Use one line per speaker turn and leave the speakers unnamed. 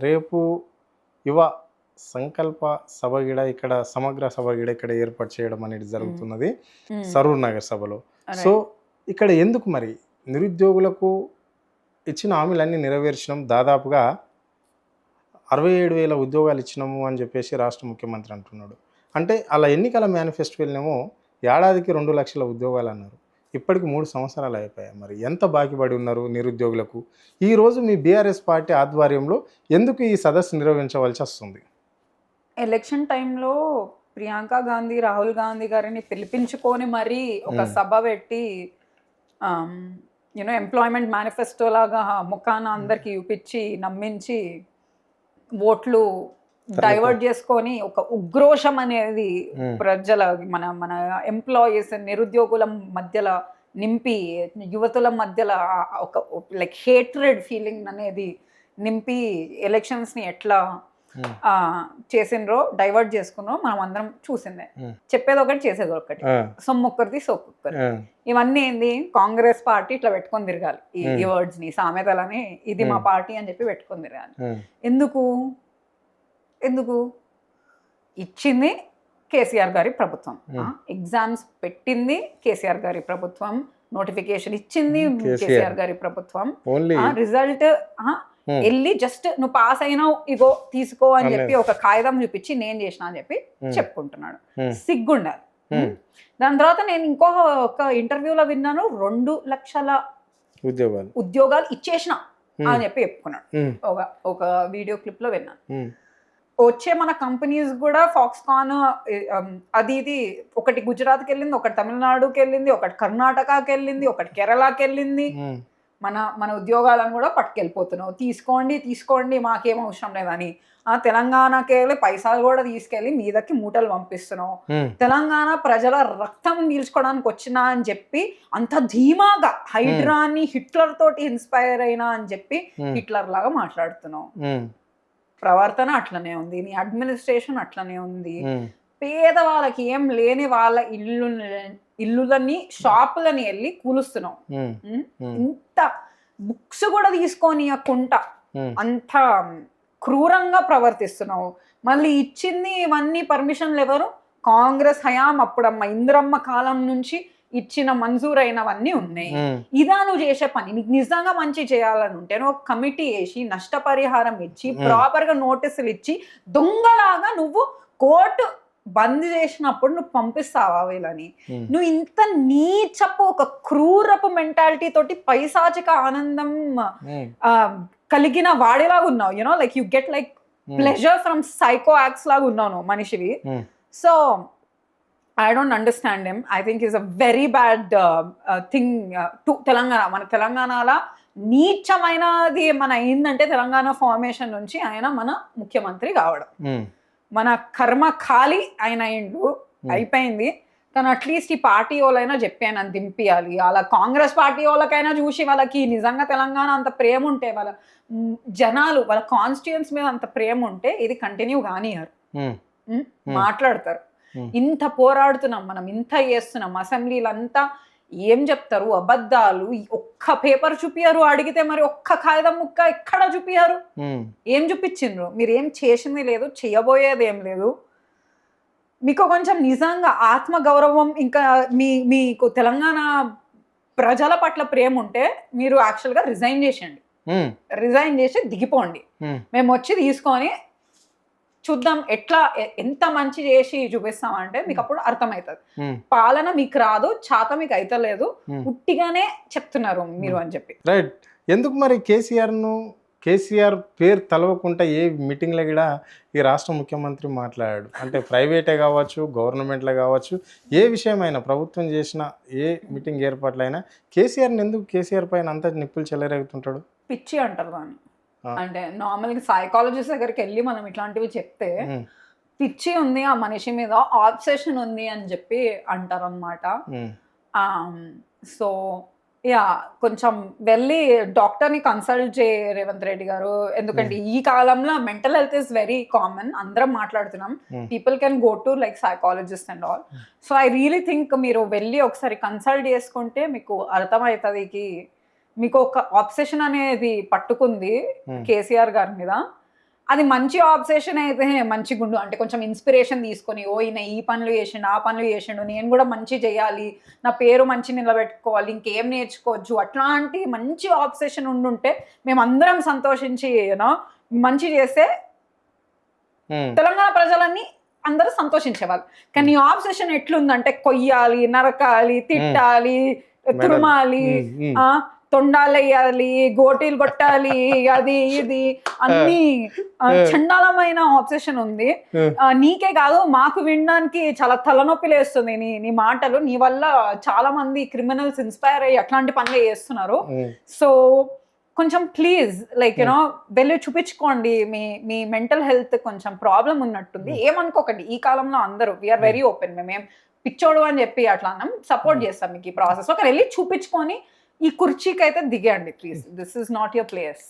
రేపు యువ సంకల్ప సభ గిడ ఇక్కడ సమగ్ర సభ గిడ ఇక్కడ ఏర్పాటు చేయడం అనేది జరుగుతున్నది సరూర్ నగర్ సభలో. సో ఇక్కడ ఎందుకు మరి నిరుద్యోగులకు ఇచ్చిన హామీలన్నీ నెరవేర్చడం, దాదాపుగా 67,000 ఉద్యోగాలు ఇచ్చినాము అని చెప్పేసి రాష్ట్ర ముఖ్యమంత్రి అంటున్నాడు. అంటే అలా ఎన్నికల మేనిఫెస్టోనేమో ఏడాదికి 2 లక్షల ఉద్యోగాలు అన్నారు. ఇప్పటికి 3 సంవత్సరాలు అయిపోయాయి. మరి ఎంత బాకీపడి ఉన్నారు నిరుద్యోగులకు? ఈరోజు మీ బీఆర్ఎస్ పార్టీ ఆధ్వర్యంలో ఎందుకు ఈ సదస్సు నిర్వహించవలసి వస్తుంది?
ఎలక్షన్ టైంలో ప్రియాంక గాంధీ, రాహుల్ గాంధీ గారిని పిలిపించుకొని మరీ ఒక సభ పెట్టి ఎంప్లాయ్మెంట్ మేనిఫెస్టో లాగా ముఖాన అందరికి చూపించి నమ్మించి ఓట్లు డైవర్ట్ చేసుకొని ఒక ఉగ్రోషం అనేది ప్రజల మన మన ఎంప్లాయీస్ నిరుద్యోగుల మధ్యలో నింపి, యువతుల మధ్యలో ఒక లైక్ హేట్రెడ్ ఫీలింగ్ అనేది నింపి ఎలక్షన్స్ని ఎట్లా చేసిండ్రో, డైవర్ట్ చేసుకున్నారో మనం అందరం చూసిందే. చెప్పేది ఒకటి, చేసేది ఒకటి, సొమ్మొక్కరిది సొక్కొక్కరి. ఇవన్నీ ఏంది, కాంగ్రెస్ పార్టీ ఇట్లా పెట్టుకొని తిరగాలి ఈ వర్డ్స్ ని, సామెతలని, ఇది మా పార్టీ అని చెప్పి పెట్టుకొని తిరగాలి. ఎందుకు ఎందుకు ఇచ్చింది కేసీఆర్ గారి ప్రభుత్వం, ఎగ్జామ్స్ పెట్టింది కేసీఆర్ గారి ప్రభుత్వం, నోటిఫికేషన్ ఇచ్చింది కేసీఆర్ గారి ప్రభుత్వం, రిజల్ట్ వెళ్ళి జస్ట్ నువ్వు పాస్ అయినావు ఇగో తీసుకో అని చెప్పి ఒక కాగితం చూపించి నేను చేసిన అని చెప్పి చెప్పుకుంటున్నాడు. సిగ్గుండాలి. దాని తర్వాత నేను ఒక ఇంటర్వ్యూలో విన్నాను, 2 లక్షల ఉద్యోగాలు ఇచ్చేసిన అని చెప్పి చెప్పుకున్నాడు. ఒక వీడియో క్లిప్ లో విన్నాను. వచ్చే మన కంపెనీస్ కూడా ఫాక్స్కాన్ అది ఇది, ఒకటి గుజరాత్కి వెళ్ళింది, ఒకటి తమిళనాడుకి వెళ్ళింది, ఒకటి కర్ణాటకకి వెళ్ళింది, ఒకటి కేరళకి వెళ్ళింది. మన ఉద్యోగాలను కూడా పట్టుకెళ్ళిపోతున్నావు, తీసుకోండి మాకేం అవసరం లేదని. తెలంగాణకి వెళ్ళి పైసలు కూడా తీసుకెళ్ళి మీదకి మూటలు పంపిస్తున్నావు. తెలంగాణ ప్రజల రక్తం పీల్చుకోవడానికి వచ్చినా అని చెప్పి అంత ధీమాగా హైడ్రాని హిట్లర్ తోటి ఇన్స్పైర్ అయినా అని చెప్పి హిట్లర్ లాగా మాట్లాడుతున్నావు. ప్రవర్తన అట్లనే ఉంది, నీ అడ్మినిస్ట్రేషన్ అట్లనే ఉంది. పేదవాళ్ళకి ఏం లేని వాళ్ళ ఇల్లులని, షాపులని వెళ్ళి కూలుస్తున్నావు. ఇంత బుక్స్ కూడా తీసుకోనియకుండా అంత క్రూరంగా ప్రవర్తిస్తున్నావు. మళ్ళీ ఇచ్చింది ఇవన్నీ పర్మిషన్లు ఎవరు? కాంగ్రెస్ హయాం అప్పుడమ్మ ఇందిరమ్మ కాలం నుంచి ఇచ్చిన మంజూరైనవన్నీ ఉన్నాయి. ఇదా నువ్వు చేసే పని? నీకు నిజంగా మంచి చేయాలని ఉంటే నువ్వు కమిటీ వేసి నష్టపరిహారం ఇచ్చి ప్రాపర్ గా నోటీసులు ఇచ్చి దొంగలాగా నువ్వు కోర్టు బంద్ చేసినప్పుడు నువ్వు పంపిస్తావా వీళ్ళని? నువ్వు ఇంత నీచపు ఒక క్రూరపు మెంటాలిటీ తోటి పైశాచిక ఆనందం కలిగిన వాడేలాగా ఉన్నావు. You know like you get like pleasure from psycho acts లాగా ఉన్నావు మనిషివి. So I don't understand him. I think he's a very bad thing to Telangana. మన తెలంగాణలో నీచమైనది ఏంటంటే తెలంగాణ ఫార్మేషన్ నుంచి ఆయన మన ముఖ్యమంత్రి కావడం. మన కర్మ ఖాళీ ఆయన అయిపోయింది. కానీ అట్లీస్ట్ ఈ పార్టీ వాళ్ళైనా చెప్పాను అని దింపియాలి. అలా కాంగ్రెస్ పార్టీ వాళ్ళకైనా చూసి వాళ్ళకి నిజంగా తెలంగాణ అంత ప్రేమ ఉంటే, వాళ్ళ జనాలు వాళ్ళ కాన్స్టిట్యూన్స్ మీద అంత ప్రేమ ఉంటే ఇది కంటిన్యూ కానియారు, మాట్లాడతారు. ఇంత పోరాడుతున్నాం మనం, ఇంత చేస్తున్నాం, అసెంబ్లీలంతా ఏం చెప్తారు? అబద్ధాలు. ఒక్క పేపర్ చూపియారు అడిగితే, మరి ఒక్క కాగితం ముక్క ఎక్కడ చూపియారు? ఏం చూపించిండ్రు? మీరు ఏం చేసింది లేదు, చేయబోయేది ఏం లేదు. మీకు కొంచెం నిజంగా ఆత్మగౌరవం, ఇంకా మీకు తెలంగాణ ప్రజల పట్ల ప్రేమ ఉంటే మీరు యాక్చువల్గా రిజైన్ చేసి దిగిపోండి. మేము వచ్చి తీసుకొని చూద్దాం ఎట్లా ఎంత మంచి చేసి చూపిస్తామంటే మీకు అప్పుడు అర్థమవుతుంది. పాలన మీకు రాదు, చాత మీకు అయితలేదు, ఉట్టిగానే చెప్తున్నారు మీరు అని చెప్పి.
రైట్. ఎందుకు మరి కేసీఆర్ పేరు తలవకుండా ఏ మీటింగ్లో కూడా ఈ రాష్ట్ర ముఖ్యమంత్రి మాట్లాడాడు? అంటే ప్రైవేటే కావచ్చు, గవర్నమెంట్లో కావచ్చు, ఏ విషయమైనా ప్రభుత్వం చేసిన ఏ మీటింగ్ ఏర్పాట్లైనా కేసీఆర్ పైన అంత నిప్పులు చెలరేగుతుంటాడు?
పిచ్చి అంటారు దాన్ని. అంటే నార్మల్గా సైకాలజిస్ట్ దగ్గరికి వెళ్ళి మనం ఇట్లాంటివి చెప్తే పిచ్చి ఉంది ఆ మనిషి మీద, ఆబ్సెషన్ ఉంది అని చెప్పి అంటారు అనమాట. సో కొంచెం వెళ్ళి డాక్టర్ని కన్సల్ట్ చేయ రేవంత్ రెడ్డి గారు. ఎందుకంటే ఈ కాలంలో mental health is very common, అందరం మాట్లాడుతున్నాం. People can go to like psychologist and all. So I really think మీరు వెళ్ళి ఒకసారి కన్సల్ట్ చేసుకుంటే మీకు అర్థమవుతుంది. మీకు ఒక ఆబ్సెషన్ అనేది పట్టుకుంది కేసీఆర్ గారి మీద. అది మంచి ఆబ్సెషన్ అయితే మంచి గుండు, అంటే కొంచెం ఇన్స్పిరేషన్ తీసుకొని ఓ ఈయన ఈ పనులు చేసిండు ఆ పనులు చేసిండు, నేను కూడా మంచి చేయాలి, నా పేరు మంచి నిలబెట్టుకోవాలి, ఇంకేం నేర్చుకోవచ్చు, అట్లాంటి మంచి ఆబ్సెషన్ ఉండుంటే మేమందరం సంతోషించి యూనో మంచి చేస్తే తెలంగాణ ప్రజలన్నీ అందరూ సంతోషించేవాళ్ళు. కానీ ఆబ్సెషన్ ఎట్లుందంటే కొయ్యాలి, నరకాలి, తిట్టాలి, తురుమాలి, తొండాలేయాలి, గోటీలు కొట్టాలి, అది ఇది అన్ని చండాలమైన ఆబ్సెషన్ ఉంది. నీకే కాదు మాకు వినడానికి చాలా తలనొప్పి లేస్తుంది నీ మాటలు. నీ వల్ల చాలా మంది క్రిమినల్స్ ఇన్స్పైర్ అయ్యి అట్లాంటి పనులు చేస్తున్నారు. సో కొంచెం ప్లీజ్ లైక్ యూనో వెళ్ళి చూపించుకోండి, మీ మెంటల్ హెల్త్ కొంచెం ప్రాబ్లం ఉన్నట్టుంది, ఏమనుకోకండి. ఈ కాలంలో అందరూ వీఆర్ వెరీ ఓపెన్, మేమేం పిచ్చోడు అని చెప్పి అట్లా అన్నాం, సపోర్ట్ చేస్తాం మీకు ఈ ప్రాసెస్. ఒక వెళ్ళి చూపించుకొని ఈ కుర్చీకి అయితే దిగండి please, this is not your place.